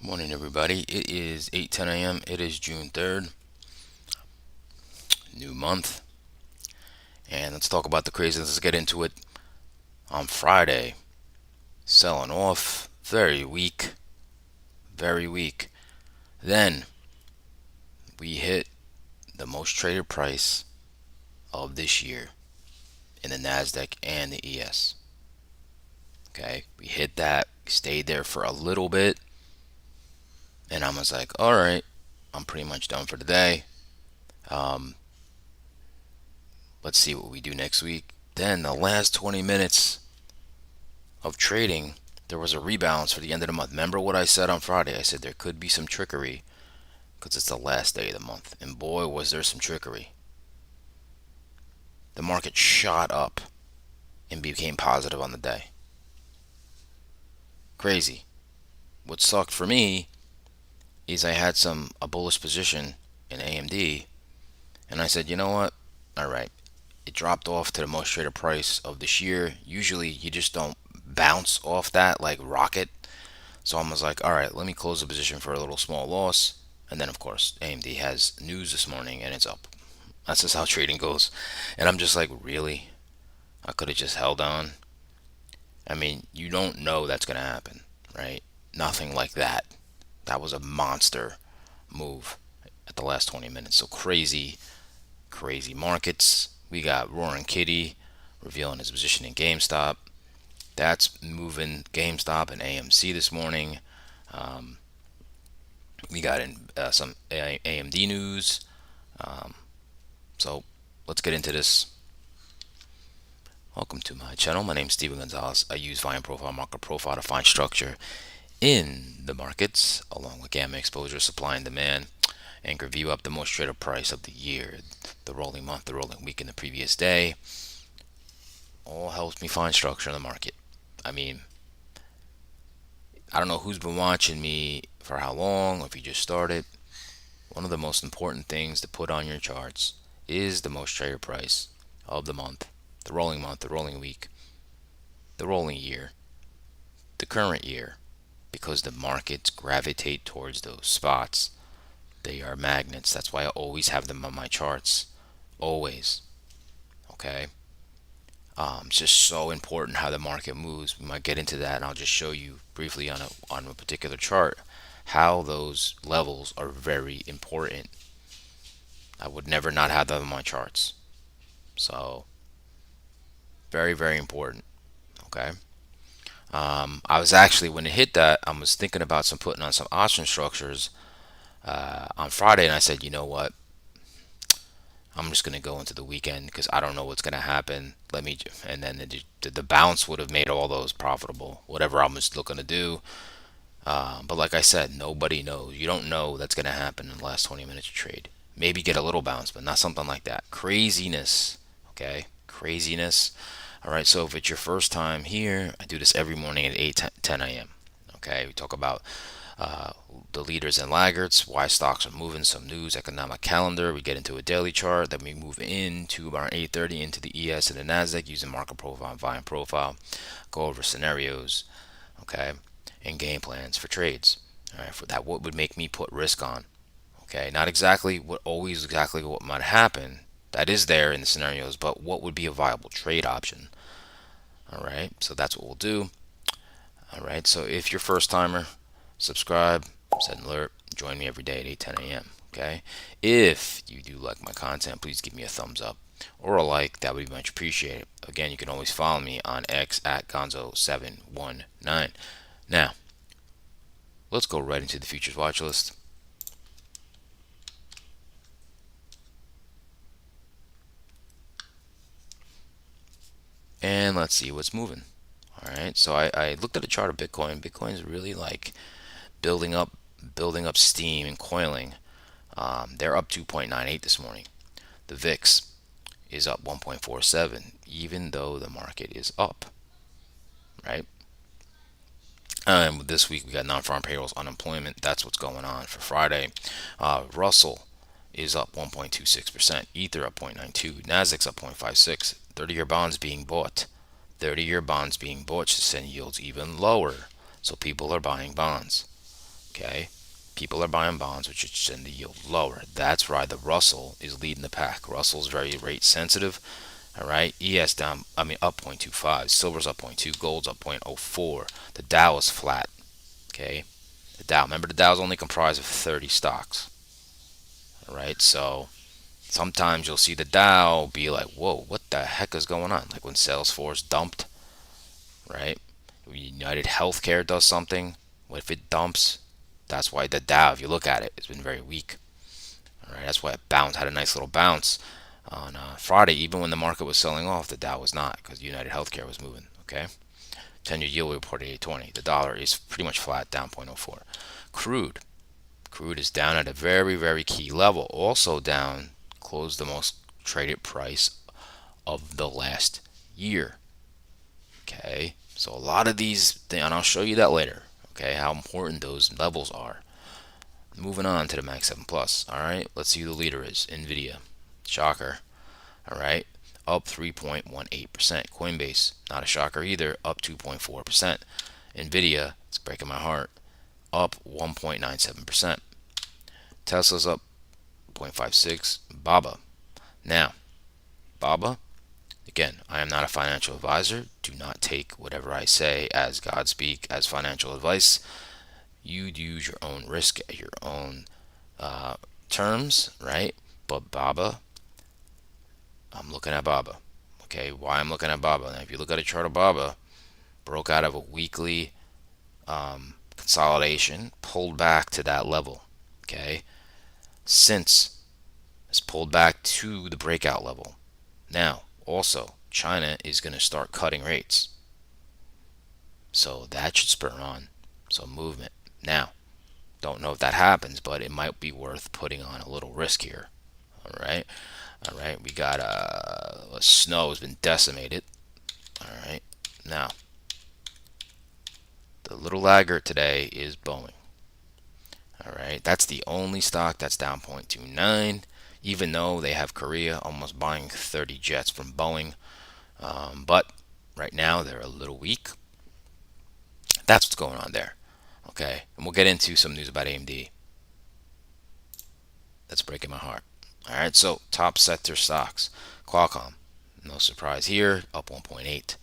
Morning, everybody. It is 8:10 a.m. It is June 3rd, new month. And let's talk about the craziness. Let's get into it. On Friday, selling off. Very weak. Very weak. Then we hit the most traded price of this year in the NASDAQ and the ES. Okay. We hit that. Stayed there for a little bit. And I was like, all right, I'm pretty much done for the day. Um, let's see what we do next week. Then the last 20 minutes of trading, there was a rebalance for the end of the month. Remember what I said on Friday? I said there could be some trickery because it's the last day of the month. And boy, was there some trickery. The market shot up and became positive on the day. Crazy. What sucked for me is I had a bullish position in AMD, and I said, you know what? All right. It dropped off to the most traded price of this year. Usually you just don't bounce off that like rocket. So I was like, all right, let me close the position for a little small loss. And then, of course, AMD has news this morning and it's up. That's just how trading goes. And I'm just like, really? I could have just held on. I mean, you don't know that's going to happen, right? Nothing like that. That was a monster move at the last 20 minutes. So crazy, crazy markets. We got Roaring Kitty revealing his position in GameStop. That's moving GameStop and AMC this morning. Um, we got in some AMD news. Um, so let's get into this. Welcome to my channel. My name is Steven Gonzalez. I use volume profile, market profile to find structure in the markets, along with gamma exposure, supply and demand, and review up the most traded price of the year, the rolling month, the rolling week, and the previous day. All helps me find structure in the market. I mean, I don't know who's been watching me for how long, or if you just started. One of the most important things to put on your charts is the most traded price of the month, the rolling week, the rolling year, the current year, because the markets gravitate towards those spots. They are magnets. That's why I always have them on my charts. Always. Okay? It's just so important how the market moves. We might get into that, and I'll just show you briefly on a particular chart how those levels are very important. I would never not have them on my charts. So, very, very important. Okay. I was actually, when it hit that, I was thinking about putting on some option structures on Friday, and I said, you know what? I'm just gonna go into the weekend because I don't know what's gonna happen. And then the bounce would have made all those profitable, whatever I was looking to do. But like I said, nobody knows. You don't know that's gonna happen in the last 20 minutes of trade. Maybe get a little bounce, but not something like that. Craziness, okay? Craziness. All right. So if it's your first time here, I do this every morning at 10 a.m. Okay. We talk about the leaders and laggards, why stocks are moving, some news, economic calendar. We get into a daily chart. Then we move into around 8:30 into the ES and the Nasdaq using market profile and volume profile. Go over scenarios, okay, and game plans for trades. All right, for that, what would make me put risk on? Okay, not exactly what might happen. That is there in the scenarios, but what would be a viable trade option? All right, so that's what we'll do. All right, so if you're first timer, subscribe, set an alert, join me every day at 8:10 a.m. Okay, if you do like my content, please give me a thumbs up or a like. That would be much appreciated. Again, you can always follow me on X at Gonzo719. Now, let's go right into the futures watch list. And let's see what's moving. All right, so I looked at a chart of Bitcoin. Bitcoin's really like building up, building up steam and coiling. They're up 2.98 this morning. The VIX is up 1.47, even though the market is up, right? And this week we got non-farm payrolls, unemployment. That's what's going on for Friday. Russell is up 1.26%. Ether up 0.92. Nasdaq's up 0.56. 30-year bonds being bought. 30-year bonds being bought should send yields even lower. So people are buying bonds. Okay, people are buying bonds, which should send the yield lower. That's why the Russell is leading the pack. Russell's very rate sensitive. All right, ES down, up 0.25, silver's up 0.2, gold's up 0.04. The Dow is flat. Okay, the Dow. Remember, the Dow's only comprised of 30 stocks. All right, so sometimes you'll see the Dow be like, whoa, what the heck is going on? Like when Salesforce dumped, right? United Healthcare does something. What if it dumps? That's why the Dow, if you look at it, it's been very weak. All right, that's why it bounced, had a nice little bounce on Friday, even when the market was selling off. The Dow was not, because United Healthcare was moving. Okay, 10-year yield reported 820. The dollar is pretty much flat, down 0.04. Crude is down at a very, very key level. Also down, closed the most traded price of the last year. Okay, so a lot of these, and I'll show you that later. Okay, how important those levels are. Moving on to the Max 7 Plus. All right, let's see who the leader is. Nvidia, shocker. All right, up 3.18%. Coinbase, not a shocker either, up 2.4%. Nvidia, it's breaking my heart, up 1.97%. Tesla's up 0.56. Now, Baba, again, I am not a financial advisor. Do not take whatever I say as God speak as financial advice. You'd use your own risk at your own terms, right? But Baba, I'm looking at Baba. Okay, why I'm looking at Baba? Now, if you look at a chart of Baba, broke out of a weekly consolidation, pulled back to that level. Okay, since it's pulled back to the breakout level. Now, also, China is going to start cutting rates. So that should spur on some movement. Now, don't know if that happens, but it might be worth putting on a little risk here. All right. All right. We got snow has been decimated. All right. Now, the little laggard today is Boeing. All right. That's the only stock that's down 0.29, even though they have Korea almost buying 30 jets from Boeing. But right now they're a little weak. That's what's going on there. Okay. And we'll get into some news about AMD. That's breaking my heart. All right. So top sector stocks. Qualcomm, no surprise here, up 1.8,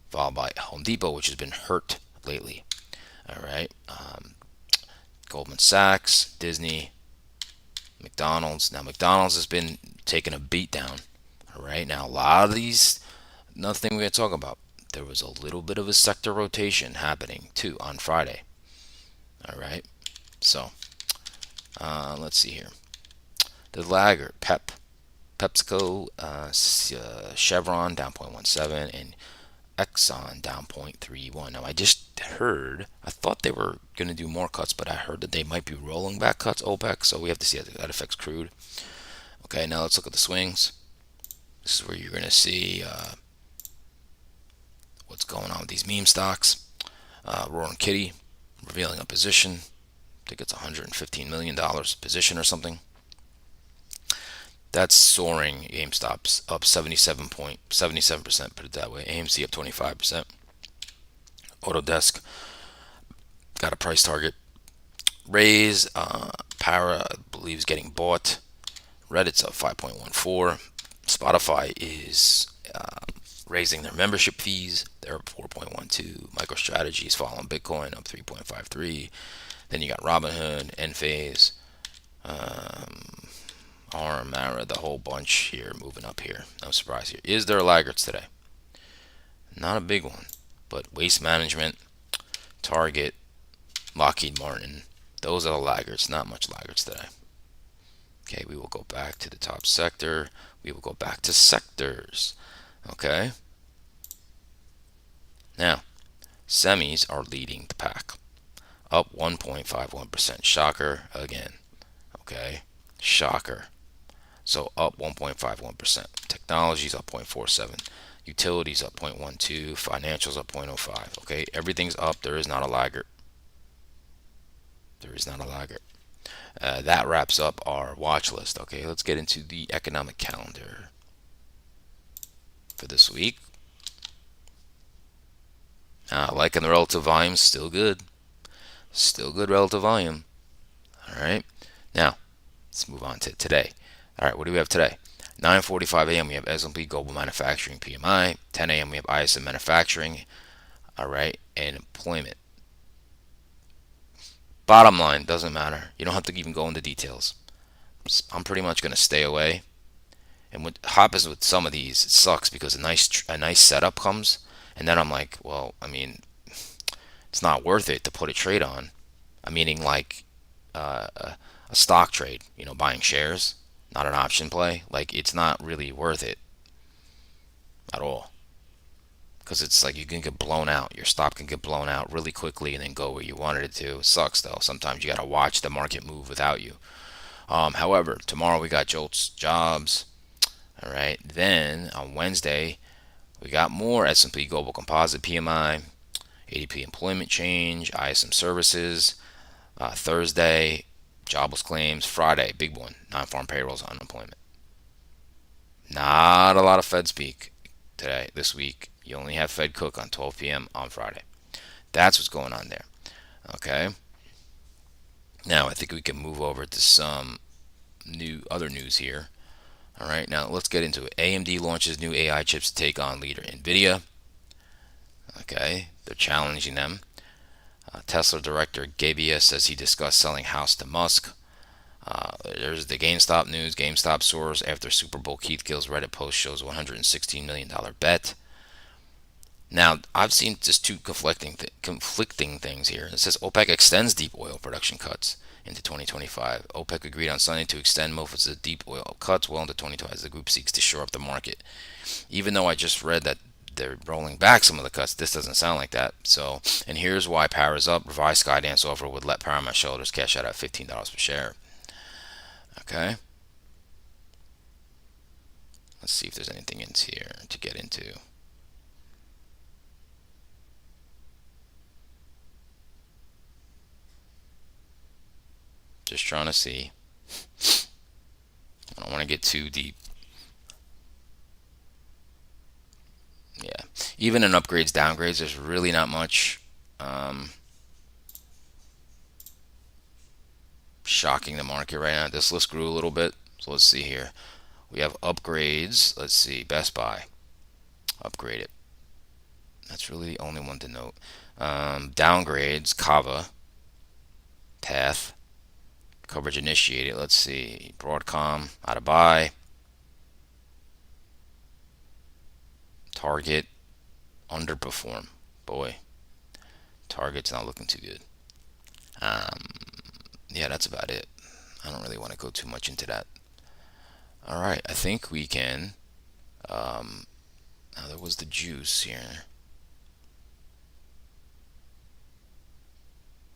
followed by Home Depot, which has been hurt lately. All right. Goldman Sachs, Disney, McDonald's. Now, McDonald's has been taking a beat down. All right. Now, a lot of these, nothing we're going to talk about. There was a little bit of a sector rotation happening too on Friday. All right. So, let's see here. The laggard, PepsiCo, Chevron down 0.17, and Exxon down 0.31. Now, I just heard, I thought they were going to do more cuts, but I heard that they might be rolling back cuts, OPEC, so we have to see how that affects crude. Okay, now let's look at the swings. This is where you're going to see what's going on with these meme stocks. Roaring Kitty revealing a position. I think it's $115 million position or something. That's soaring. GameStop's up 77%, put it that way. AMC up 25%. Autodesk got a price target raise. Para, I believe, is getting bought. Reddit's up 5.14. Spotify is raising their membership fees. They're up 4.12. MicroStrategy is following Bitcoin, up 3.53. Then you got Robinhood, Enphase, ARM, Mara, the whole bunch here moving up here. No surprise here. Is there laggards today? Not a big one, but Waste Management, Target, Lockheed Martin, those are the laggards. Not much laggards today. Okay, we will go back to the top sector. We will go back to sectors. Okay. Now, semis are leading the pack, up 1.51%. Shocker again. Okay, shocker. So up 1.51%. Technologies up 0.47. Utilities up 0.12. Financials up 0.05. Okay, everything's up. There is not a laggard. There is not a laggard. That wraps up our watch list. Okay, let's get into the economic calendar for this week. Liking the relative volume, still good. Still good relative volume. All right. Now, let's move on to today. All right, what do we have today? 9:45 a.m. we have S&P Global Manufacturing PMI. 10 a.m. we have ISM Manufacturing. All right, and employment. Bottom line, doesn't matter. You don't have to even go into details. I'm pretty much going to stay away. And what happens with some of these, it sucks because a nice setup comes, and then I'm like, well, I mean, it's not worth it to put a trade on. I'm meaning like a stock trade, buying shares, not an option play. Like it's not really worth it at all because it's like you can get blown out. Your stop can get blown out really quickly and then go where you wanted it to. It sucks though. Sometimes you got to watch the market move without you. However, tomorrow we got Jolt's jobs. All right. Then on Wednesday we got more S&P Global Composite PMI, ADP employment change, ISM services. Thursday, jobless claims. Friday, big one, non-farm payrolls, unemployment. Not a lot of Fed speak today, this week. You only have Fed Cook on 12 p.m. on Friday. That's what's going on there. Okay. Now I think we can move over to some other news here. All right. Now let's get into it. AMD launches new AI chips to take on leader Nvidia. Okay. They're challenging them. Tesla director Gabia says he discussed selling house to Musk. There's the GameStop news. GameStop soars after Super Bowl. Keith Gill's Reddit post shows $116 million bet. Now, I've seen just two conflicting things here. It says OPEC extends deep oil production cuts into 2025. OPEC agreed on Sunday to extend most of the deep oil cuts well into 2025 as the group seeks to shore up the market. Even though I just read that they're rolling back some of the cuts, this doesn't sound like that. So, and here's why power is up. Revised Skydance offer would let Paramount shareholders cash out at $15 per share. Okay. Let's see if there's anything in here to get into. Just trying to see. I don't want to get too deep. Yeah. Even in upgrades, downgrades, there's really not much shocking the market right now. This list grew a little bit. So let's see here. We have upgrades. Let's see. Best Buy. Upgraded. That's really the only one to note. Downgrades. Kava. Path. Coverage initiated. Let's see. Broadcom. Out of buy. Target. Underperform. Boy. Target's not looking too good. Yeah, that's about it. I don't really want to go too much into that. All right, I think we can. Now there was the juice here.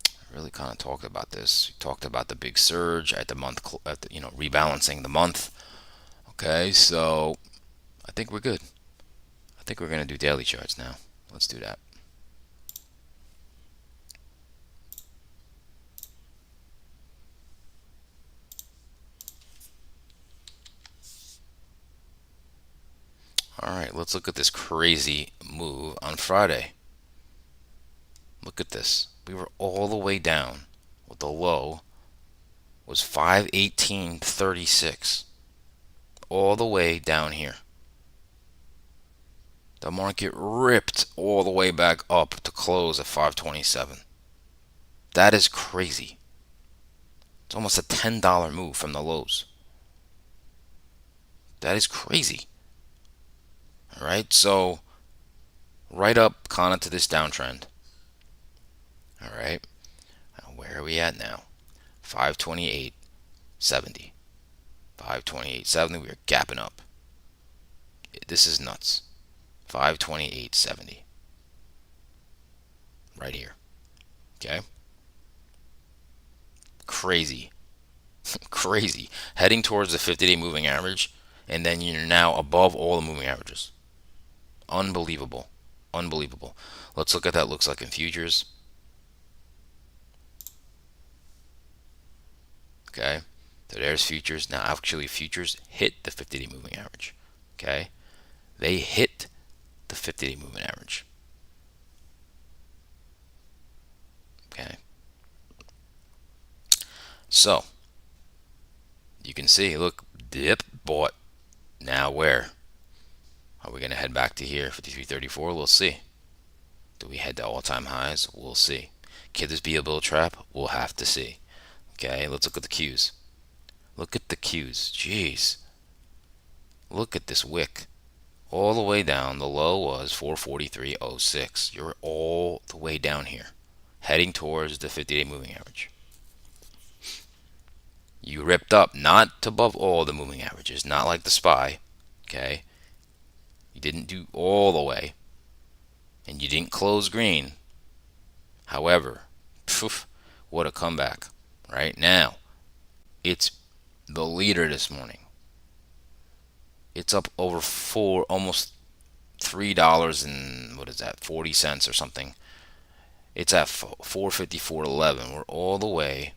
I really kind of talked about this. We talked about the big surge at the month, rebalancing the month. Okay, so I think we're good. I think we're gonna do daily charts now. Let's do that. All right, let's look at this crazy move on Friday. Look at this. We were all the way down with the low was 518.36. All the way down here. The market ripped all the way back up to close at 527. That is crazy. It's almost a $10 move from the lows. That is crazy. All right, so right up kind of to this downtrend. All right, where are we at now? 528.70. 528.70. We are gapping up. This is nuts. 528.70. Right here. Okay. Crazy. Crazy. Heading towards the 50-day moving average, and then you're now above all the moving averages. Unbelievable. Unbelievable. Let's look at that looks like in futures. Okay. So there's futures. Now actually futures hit the 50-day moving average. Okay. They hit the 50-day moving average. Okay. So you can see, look, dip, bought. Now where? Are we going to head back to here, 53.34? We'll see. Do we head to all-time highs? We'll see. Could this be a bull trap? We'll have to see. Okay, let's look at the Qs. Look at the Qs. Jeez. Look at this wick. All the way down, the low was 443.06. You're all the way down here, heading towards the 50-day moving average. You ripped up, not above all the moving averages, not like the SPY. Okay, you didn't do all the way, and you didn't close green. However, poof, what a comeback. Right now, it's the leader this morning. It's up over almost $3 and what is that, 40 cents or something. It's at 454.11. We're all the way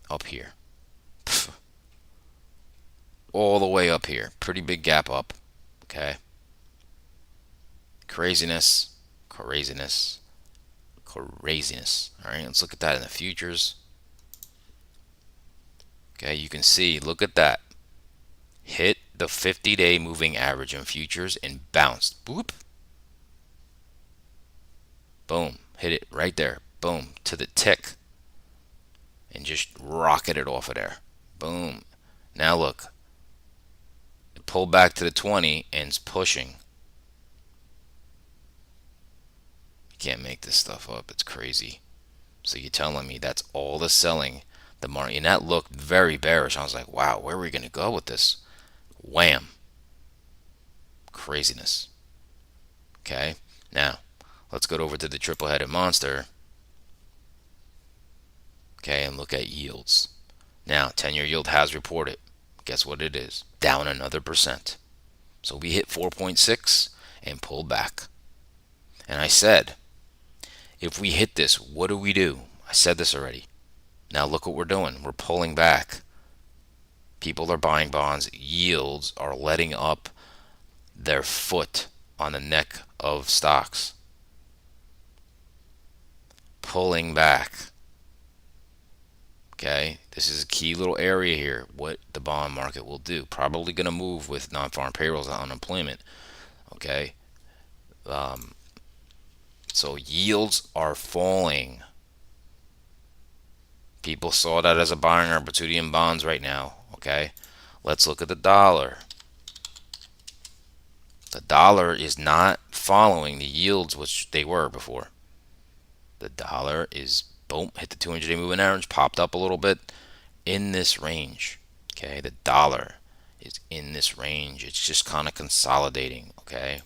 up here. Pff, all the way up here. Pretty big gap up. Okay. Craziness. Craziness. Craziness. All right, let's look at that in the futures. Okay, you can see, look at that. Hit the 50-day moving average in futures and bounced. Boop. Boom. Hit it right there. Boom. To the tick. And just rocketed it off of there. Boom. Now look. It pulled back to the 20 and it's pushing. You can't make this stuff up. It's crazy. So you're telling me that's all the selling the market, and that looked very bearish. I was like, wow, where are we going to go with this? Wham. Craziness. Okay. Now, let's go over to the triple-headed monster. Okay, and look at yields. Now, 10-year yield has reported. Guess what it is? Down another percent. So we hit 4.6 and pulled back. And I said, if we hit this, what do we do? I said this already. Now look what we're doing. We're pulling back. People are buying bonds. Yields are letting up their foot on the neck of stocks. Pulling back. Okay, this is a key little area here. What the bond market will do. Probably going to move with non-farm payrolls and unemployment. Okay. So yields are falling. People saw that as a buying opportunity in bonds right now. Okay. Let's look at the dollar. The dollar is not following the yields which they were before. The dollar is, boom, hit the 200-day moving average, popped up a little bit in this range. Okay, the dollar is in this range. It's just kind of consolidating. Okay,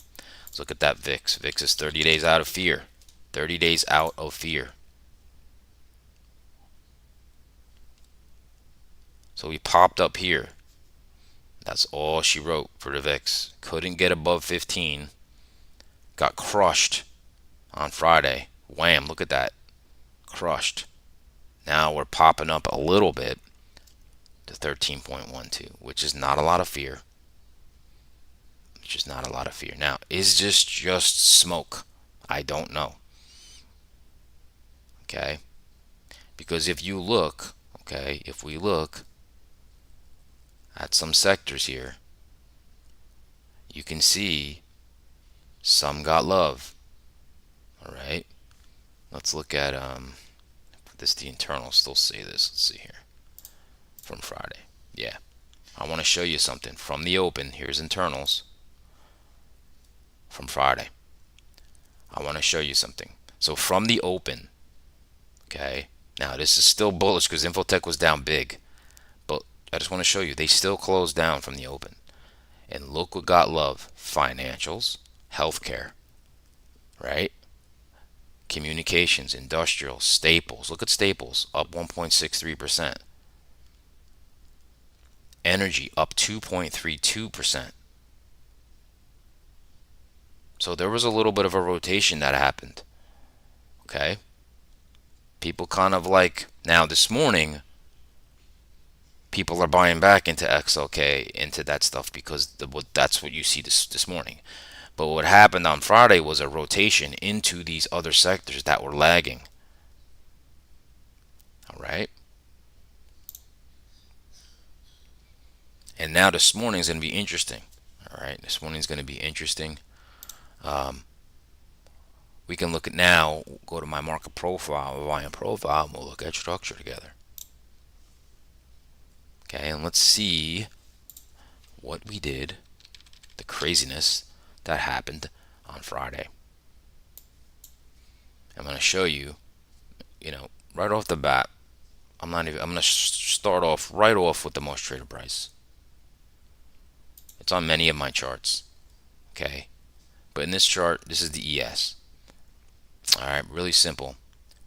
let's look at that VIX. VIX is 30 days out of fear. 30 days out of fear. So we popped up here. That's all she wrote for the VIX. Couldn't get above 15. Got crushed on Friday. Wham, look at that. Crushed. Now we're popping up a little bit to 13.12, which is not a lot of fear. Which is not a lot of fear. Now, is this just smoke? I don't know. Okay? Because if you look, okay, if we look at some sectors here, you can see some got love. All right? Let's look at the internals still say this. Let's see here. From Friday. Yeah. I want to show you something from the open. Here's internals from Friday. I want to show you something. So from the open, okay, now this is still bullish because Infotech was down big, but I just want to show you they still closed down from the open. And look what got love. Financials, healthcare, right? Communications, industrial, staples. Look at staples, up 1.63%. Energy, up 2.32%. So there was a little bit of a rotation that happened. Okay? People kind of like, now this morning, people are buying back into XLK, into that stuff, because that's what you see this morning. But what happened on Friday was a rotation into these other sectors that were lagging. All right? And now this morning's going to be interesting. All right, this morning's going to be interesting. We can look at now, go to my market profile, volume profile, and we'll look at structure together. Okay, and let's see what we did, the craziness that happened on Friday. I'm going to show you, right off the bat. I'm going to start off right off with the most traded price. It's on many of my charts. Okay, but in this chart, this is the ES. All right, really simple.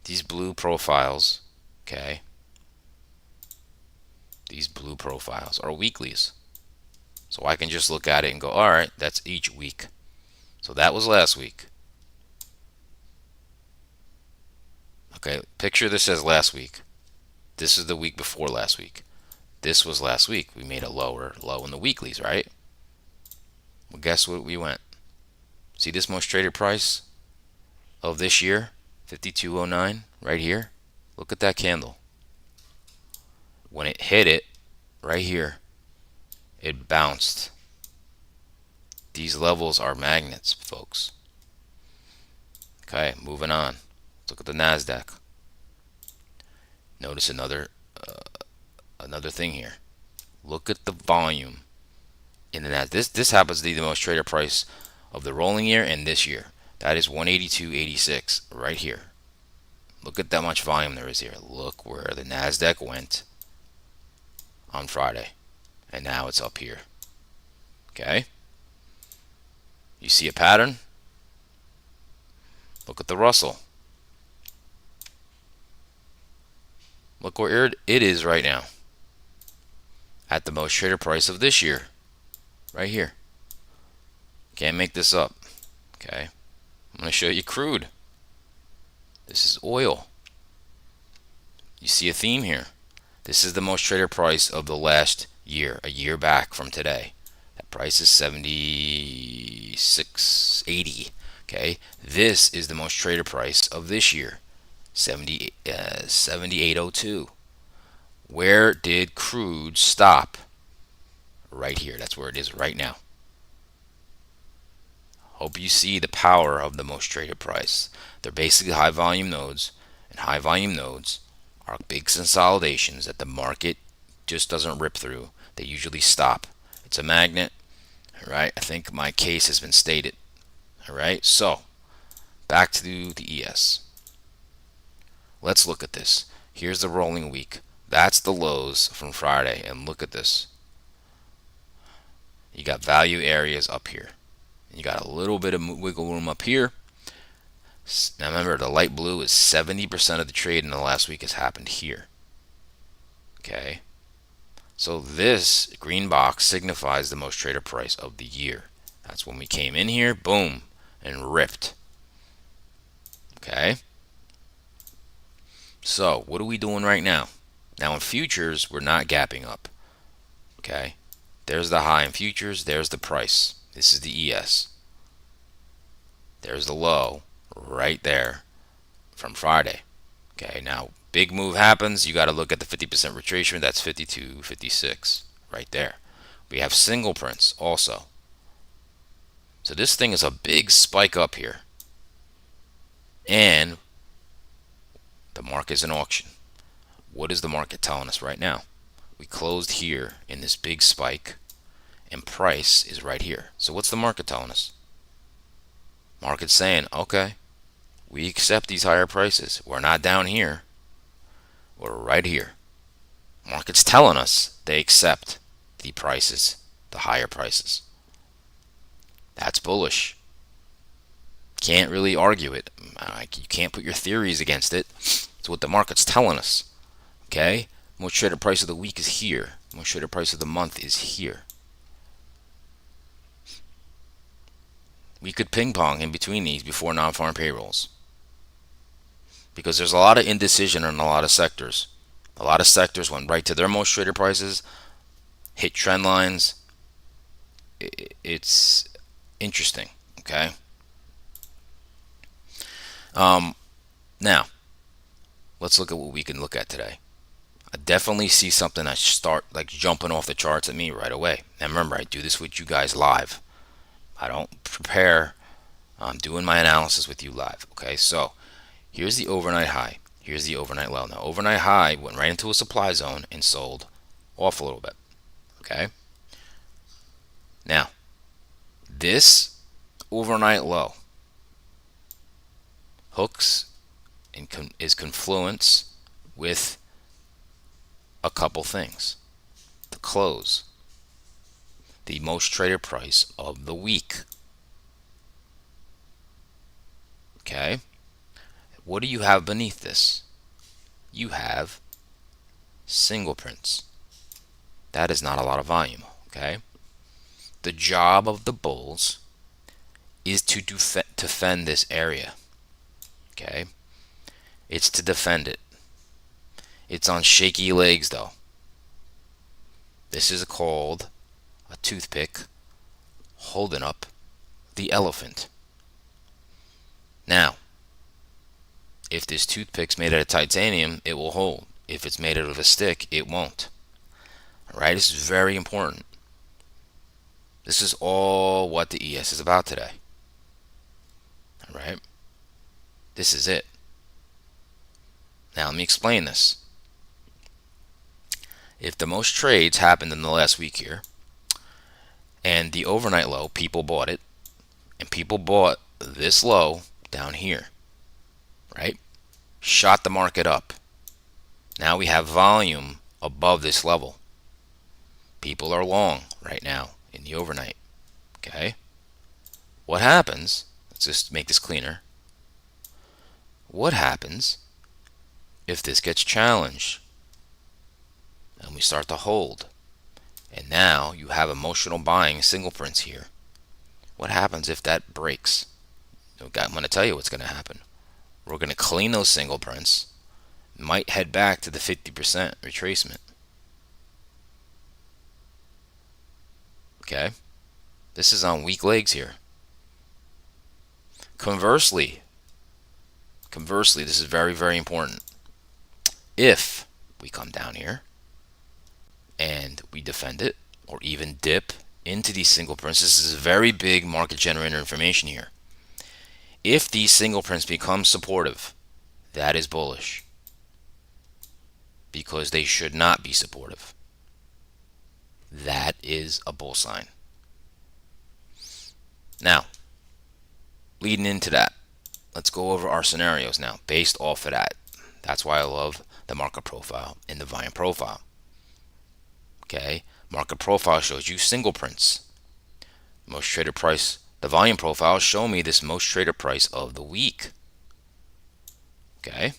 These blue profiles, okay, these blue profiles are weeklies. So I can just look at it and go, all right, that's each week. So that was last week. Okay, picture this as last week. This is the week before last week. This was last week. We made a lower low in the weeklies, right? Well, guess what we went? See this most traded price of this year? 5209 right here. Look at that candle. When it hit it right here, it bounced. These levels are magnets, folks. Okay, moving on. Look at the NASDAQ. Notice another thing here. Look at the volume in the NASDAQ. This happens to be the most traded price of the rolling year and this year. That is 182.86 right here. Look at that much volume there is here. Look where the NASDAQ went on Friday, and now it's up here. Okay, you see a pattern? Look at the Russell. Look where it is right now. At the most traded price of this year. Right here. Can't make this up. Okay. I'm going to show you crude. This is oil. You see a theme here. This is the most traded price of the last year, a year back from today. That price is 76.80. Okay. This is the most traded price of this year. 78.02. Where did crude stop? Right here. That's where it is right now. Hope you see the power of the most traded price. They're basically high volume nodes, and high volume nodes are big consolidations that the market just doesn't rip through. They usually stop. It's a magnet. All right. I think my case has been stated. All right. So back to the ES. Let's look at this. Here's the rolling week. That's the lows from Friday. And look at this. You got value areas up here. You got a little bit of wiggle room up here. Now remember, the light blue is 70% of the trade in the last week has happened here. Okay. So this green box signifies the most traded price of the year. That's when we came in here, boom, and ripped. Okay. So what are we doing right now? Now in futures, we're not gapping up. Okay. There's the high in futures. There's the price. This is the ES. There's the low right there from Friday. Okay. Now big move happens. You got to look at the 50% retracement. That's 52.56 right there. We have single prints also. So this thing is a big spike up here. And the market's in auction. What is the market telling us right now? We closed here in this big spike, and price is right here. So what's the market telling us? Market's saying, okay, we accept these higher prices. We're not down here. We're right here. Market's telling us they accept the prices, the higher prices. That's bullish. Can't really argue it. You can't put your theories against it. It's what the market's telling us. Okay? Most traded price of the week is here. Most traded price of the month is here. We could ping pong in between these before non-farm payrolls. Because there's a lot of indecision in a lot of sectors. A lot of sectors went right to their most traded prices, hit trend lines. It's interesting. Okay? Now, let's look at what we can look at today. I definitely see something that start like jumping off the charts at me right away. Now remember, I do this with you guys live. I don't prepare. I'm doing my analysis with you live. Okay, so here's the overnight high. Here's the overnight low. Now, overnight high went right into a supply zone and sold off a little bit. Okay. Now, this overnight low hooks and is confluence with a couple things. The close, the most traded price of the week. Okay. What do you have beneath this? You have single prints. That is not a lot of volume. Okay. The job of the bulls is to defend this area. Okay. It's to defend it. It's on shaky legs though. This is called a toothpick holding up the elephant. Now, if this toothpick's made out of titanium, it will hold. If it's made out of a stick, it won't. Alright, this is very important. This is all what the ES is about today. Alright, this is it. Now, let me explain this. If the most trades happened in the last week here, and the overnight low, people bought it, and people bought this low down here, right? Shot the market up. Now we have volume above this level. People are long right now in the overnight. Okay? What happens? Let's just make this cleaner. What happens if this gets challenged and we start to hold? And now you have emotional buying single prints here. What happens if that breaks? I'm going to tell you what's going to happen. We're going to clean those single prints. Might head back to the 50% retracement. Okay? This is on weak legs here. Conversely, this is very, very important. If we come down here and we defend it or even dip into these single prints, this is very big market generator information here. If these single prints become supportive, that is bullish because they should not be supportive. That is a bull sign. Now, leading into that, let's go over our scenarios now based off of that. That's why I love the market profile and the volume profile. Okay, market profile shows you single prints. Most traded price. The volume profile show me this most traded price of the week. Okay.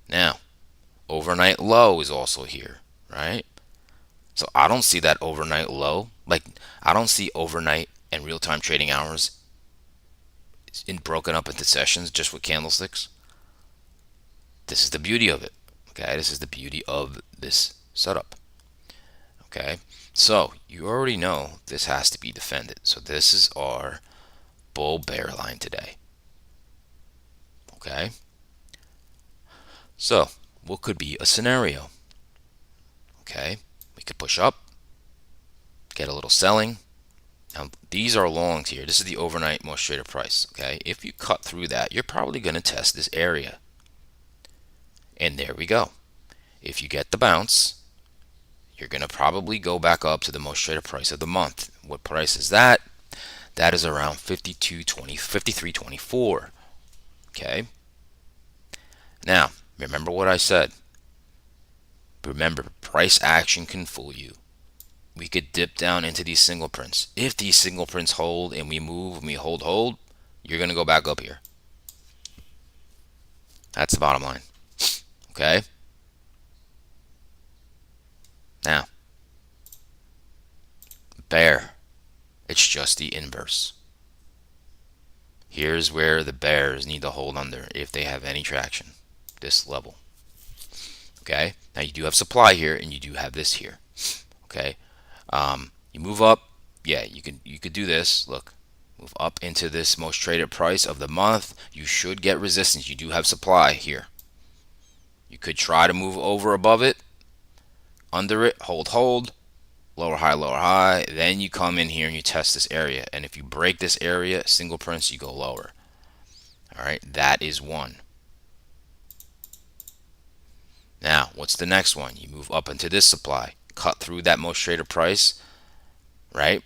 Now, overnight low is also here, right? So I don't see that overnight low. Like, I don't see overnight and real-time trading hours broken up into sessions just with candlesticks. This is the beauty of it. Okay, this is the beauty of this setup. Okay, so you already know this has to be defended. So this is our bull bear line today. Okay, so what could be a scenario? Okay, we could push up, get a little selling. Now these are longs here. This is the overnight most traded price. Okay, if you cut through that, you're probably going to test this area. And there we go. If you get the bounce, you're going to probably go back up to the most traded price of the month. What price is that? That is around 52.20, 53.24. Okay. Now, remember what I said. Remember, price action can fool you. We could dip down into these single prints. If these single prints hold and we move and we hold, you're going to go back up here. That's the bottom line. Okay? Now, bear. It's just the inverse. Here's where the bears need to hold under if they have any traction. This level. Okay? Now you do have supply here and you do have this here. Okay? You move up. Yeah, you could do this. Look. Move up into this most traded price of the month. You should get resistance. You do have supply here. You You could try to move over above it, under it, hold, lower high, then you come in here and you test this area. And if you break this area, single prints, you go lower. All right, that is one. Now, what's the next one? You move up into this supply, cut through that most traded price, right?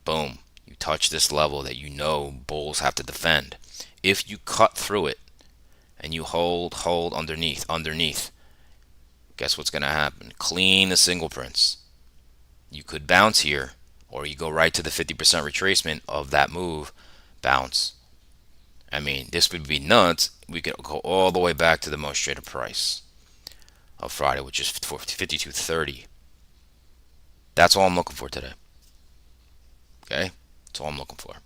Boom. You touch this level that you know bulls have to defend. If you cut through it and you hold underneath, guess what's going to happen? Clean the single prints. You could bounce here, or you go right to the 50% retracement of that move, bounce. I mean, this would be nuts. We could go all the way back to the most traded price of Friday, which is 52.30. That's all I'm looking for today. Okay? That's all I'm looking for.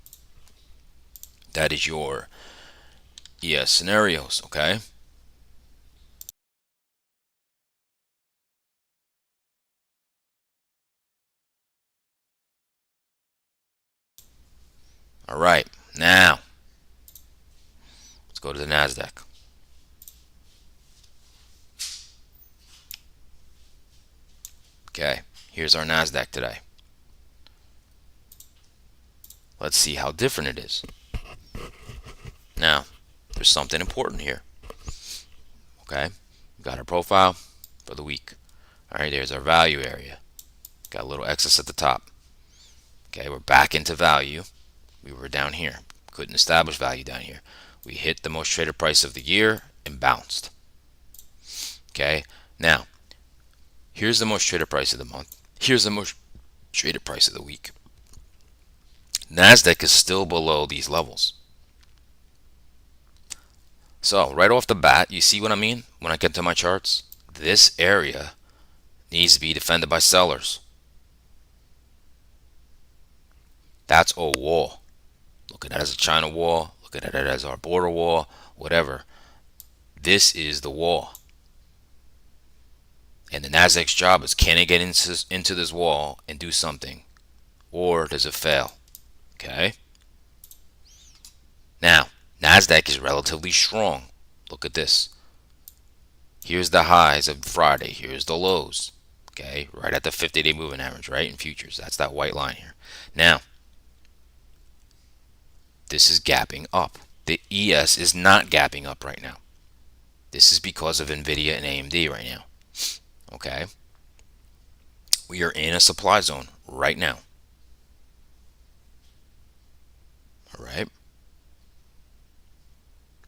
That is your ES scenarios, okay? All right. Now, let's go to the NASDAQ. Okay, here's our NASDAQ today. Let's see how different it is. Now, there's something important here. Okay, we got our profile for the week. All right, there's our value area. Got a little excess at the top. Okay, we're back into value. We were down here. Couldn't establish value down here. We hit the most traded price of the year and bounced. Okay, now, here's the most traded price of the month. Here's the most traded price of the week. NASDAQ is still below these levels. So right off the bat, you see what I mean when I get to my charts? This area needs to be defended by sellers. That's a wall. Look at that as a China wall. Look at it as our border wall. Whatever. This is the wall. And the NASDAQ's job is, can it get into this wall and do something? Or does it fail? Okay. Now, NASDAQ is relatively strong. Look at this. Here's the highs of Friday. Here's the lows. Okay, right at the 50-day moving average, right, in futures. That's that white line here. Now, this is gapping up. The ES is not gapping up right now. This is because of NVIDIA and AMD right now. Okay. We are in a supply zone right now. All right.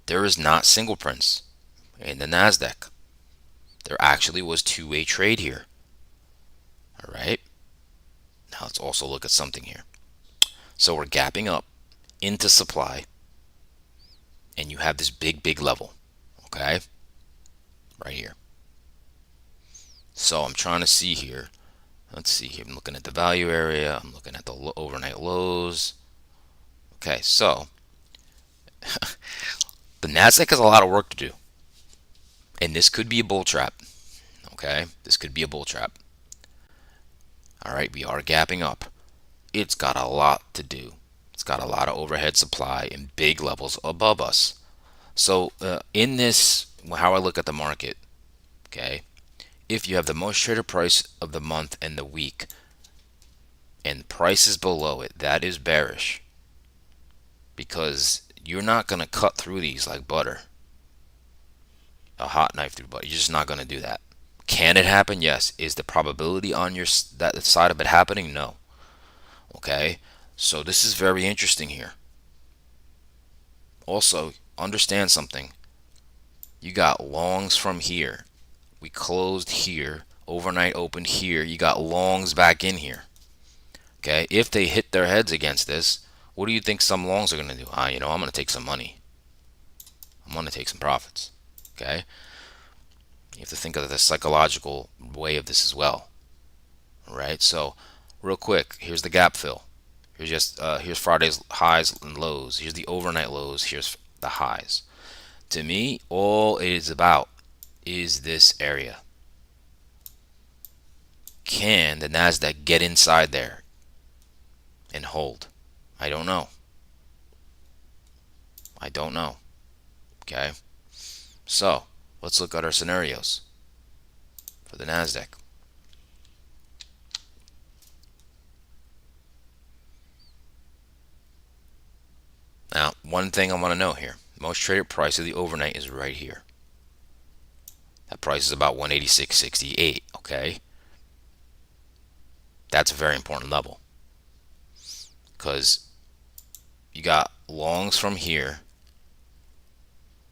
There is not single prints in the NASDAQ. There actually was two-way trade here. All right. Now let's also look at something here. So we're gapping up into supply, and you have this big level. Okay. Right here. So I'm trying to see here. Let's see here. I'm looking at the value area. I'm looking at the overnight lows. Okay, so the NASDAQ has a lot of work to do. And this could be a bull trap. Okay, this could be a bull trap. All right, we are gapping up. It's got a lot to do. It's got a lot of overhead supply and big levels above us. So in this, how I look at the market, okay, if you have the most traded price of the month and the week, and the price is below it, that is bearish, because you're not going to cut through these like butter, a hot knife through butter. You're just not going to do that. Can it happen? Yes. Is the probability on your that side of it happening? No. Okay, so this is very interesting here. Also, understand something. You got longs from here. We closed here. Overnight opened here. You got longs back in here. Okay, if they hit their heads against this, what do you think some longs are going to do? I'm going to take some money. I'm going to take some profits. Okay, you have to think of the psychological way of this as well. All right, so real quick, here's the gap fill. Here's Friday's highs and lows. Here's the overnight lows. Here's the highs. To me, all it is about is this area. Can the NASDAQ get inside there and hold? I don't know. I don't know. Okay. So, Let's look at our scenarios for the NASDAQ. Now, one thing I want to note here. Most traded price of the overnight is right here. That price is about 186.68, okay? That's a very important level because you got longs from here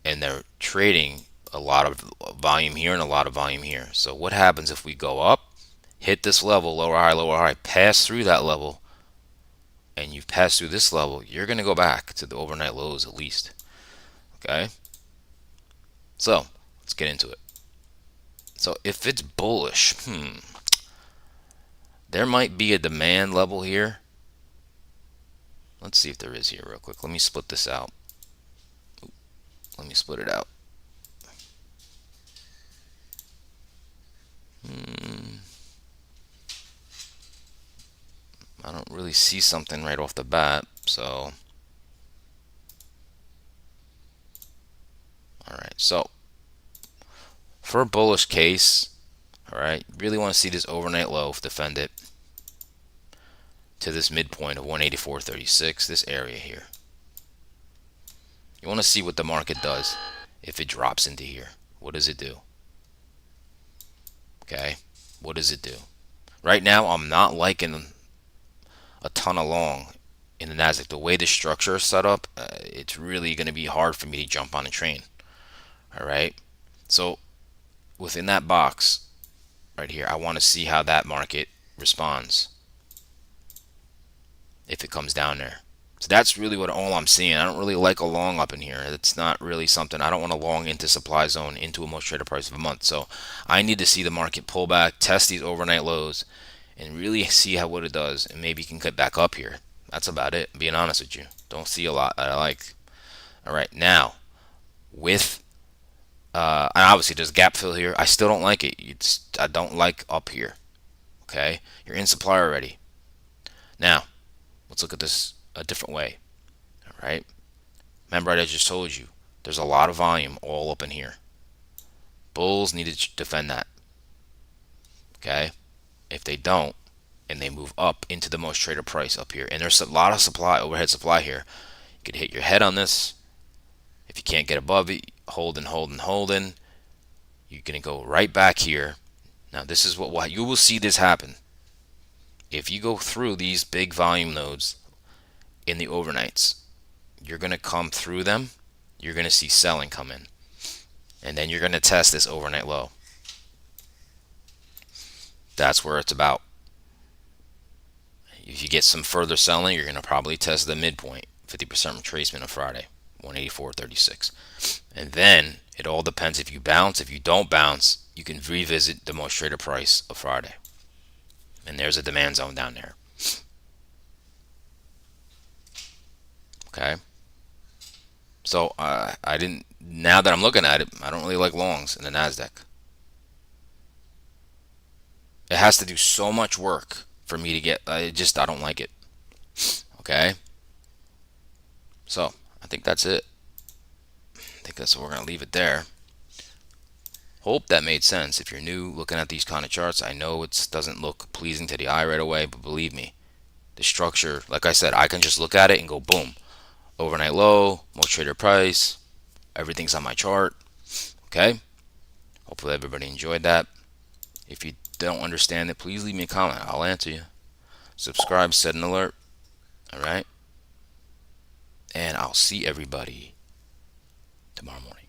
and they're trading a lot of volume here and a lot of volume here. So what happens if we go up, hit this level, lower high, pass through that level, and you've passed through this level, you're going to go back to the overnight lows at least. Okay? So, let's get into it. So, if it's bullish, there might be a demand level here. Let's see if there is here real quick. Let me split this out. Let me split it out. I don't really see something right off the bat, so alright, so for a bullish case, alright, you really want to see this overnight low, defend it to this midpoint of 184.36, this area here. You want to see what the market does if it drops into here. What does it do? Okay, what does it do? Right now, I'm not liking a ton of long in the Nasdaq. The way the structure is set up, it's really going to be hard for me to jump on a train. All right, so within that box right here, I want to see how that market responds if it comes down there. So that's really what all I'm seeing. I don't really like a long up in here. It's not really something. I don't want to long into supply zone into a most traded price of a month. So I need to see the market pull back, test these overnight lows, and really see how what it does, and maybe you can cut back up here. That's about it. Being honest with you, don't see a lot that I like. All right, now with and obviously there's gap fill here. I still don't like it. I don't like up here. Okay, you're in supply already. Now let's look at this a different way. All right, remember I just told you there's a lot of volume all up in here. Bulls need to defend that. Okay, if they don't, and they move up into the most traded price up here, and there's a lot of supply, overhead supply here, you could hit your head on this. If you can't get above it, holding. You're gonna go right back here. Now this is what you will see this happen. If you go through these big volume nodes in the overnights, you're gonna come through them. You're gonna see selling come in, and then you're gonna test this overnight low. That's where it's about. If you get some further selling, you're going to probably test the midpoint, 50% retracement of Friday, 184.36. And then it all depends if you bounce. If you don't bounce, you can revisit the most traded price of Friday. And there's a demand zone down there. Okay. So I didn't. Now that I'm looking at it, I don't really like longs in the Nasdaq. It has to do so much work for me to get. I don't like it. Okay. So I think that's it. I think that's what we're gonna leave it there. Hope that made sense. If you're new looking at these kind of charts, I know it doesn't look pleasing to the eye right away, but believe me, the structure, like I said, I can just look at it and go boom, overnight low, most traded price, everything's on my chart. Okay. Hopefully everybody enjoyed that. If you don't understand it, please leave me a comment. I'll answer you. Subscribe, set an alert. All right. And I'll see everybody tomorrow morning.